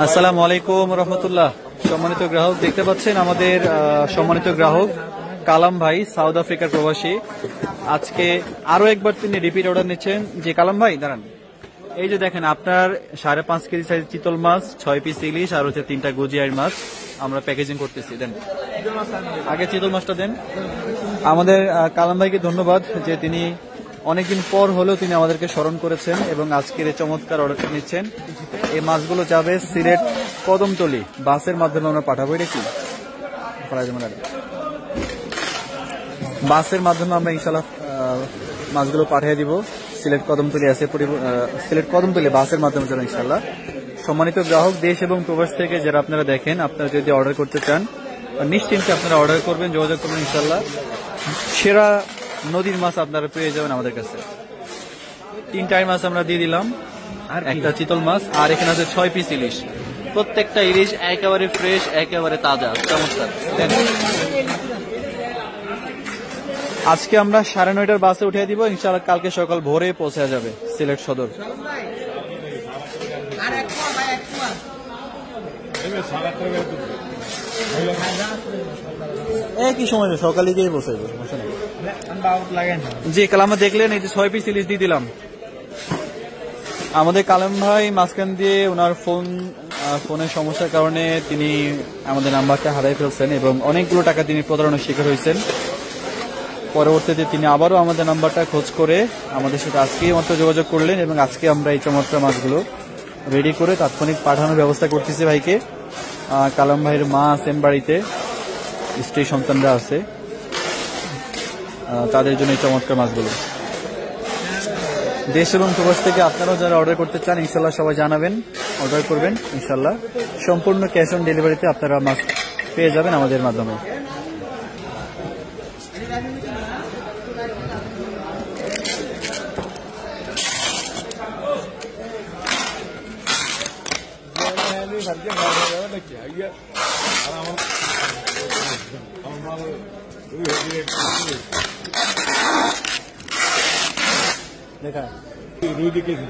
আসসালামু আলাইকুম রহমতুল্লাহ। সম্মানিত গ্রাহক, দেখতে পাচ্ছেন আমাদের সম্মানিত গ্রাহক কালাম ভাই, সাউথ আফ্রিকার প্রবাসী। আজকে আরো একবার তিনি রিপিট অর্ডার নিচ্ছেন। যে কালাম ভাই দাঁড়ান, এই যে দেখেন আপনার 5.5 কেজি সাইজ চিতল মাছ, 6 পিস ইলিশ আর হচ্ছে 3টা গুজিয়ার মাছ আমরা প্যাকেজিং করতেছি। দেন আগে চিতল মাছটা দেন। আমাদের কালাম ভাইকে ধন্যবাদ যে তিনি অনেকদিন পর হলেও তিনি আমাদেরকে স্মরণ করেছেন এবং আজকের এই চমৎকার অর্ডারটা নিচ্ছেন। এই মাছগুলো যাবে সিলেট কদমতলী, বাসের মাধ্যমে আমরা পাঠাবো। এটা কি বাসের মাধ্যমে আমরা ইনশাল্লাহ মাছগুলো পাঠিয়ে দিব। সিলেট কদমতলী আছে, সিলেট কদমতলী বাসের মাধ্যমে যারা ইনশাল্লাহ। সম্মানিত গ্রাহক, দেশ এবং প্রবাস থেকে যারা আপনারা দেখেন, আপনারা যদি অর্ডার করতে চান নিশ্চিন্তে আপনারা অর্ডার করবেন, যোগাযোগ করবেন। ইনশাল্লাহ সেরা নদীর মাছ আপনারা পেয়ে যাবেন আমাদের কাছে। 3টাই মাছ আমরা দিয়ে দিলাম, আর একটা চিতল মাছ, আর এখানে আছে 6 পিস ইলিশ। প্রত্যেকটা ইলিশ একেবারে ফ্রেশ, একেবারে তাজা, চমৎকার। আজকে আমরা 9:30টার বাসে উঠিয়ে দিব, ইনশাআল্লাহ কালকে সকাল ভোরে পৌঁছে যাবে সিলেট সদর। একই সময় সকালে গিয়ে পৌঁছে যাবে। জি কালাম দেখলেন, এই যে 6 পিস ইলিশ দিয়ে দিলাম। আমাদের কালাম ভাই মাঝখান দিয়ে ওনার ফোনের সমস্যার কারণে তিনি আমাদের নাম্বারটা হারাই ফেলছেন এবং অনেকগুলো টাকা তিনি প্রতারণার শিকার হয়েছেন। পরবর্তীতে তিনি আবারও আমাদের নাম্বারটা খোঁজ করে আমাদের সাথে আজকেই মাত্র যোগাযোগ করলেন এবং আজকে আমরা এই চমৎকার মাছগুলো রেডি করে তাৎক্ষণিক পাঠানোর ব্যবস্থা করতেছি ভাইকে। কালাম ভাইয়ের মা আছেন বাড়িতে, স্ত্রী সন্তানরা আছে, তাদের জন্য এই চমৎকার মাছগুলো। দেশ এবং প্রবাস থেকে আপনারাও যারা অর্ডার করতে চান ইনশাল্লাহ সবাই জানাবেন, অর্ডার করবেন। ইনশাল্লাহ সম্পূর্ণ ক্যাশ অন ডেলিভারিতে আপনারা মাছ পেয়ে যাবেন আমাদের মাধ্যমে। দেখা রুই দিকে আর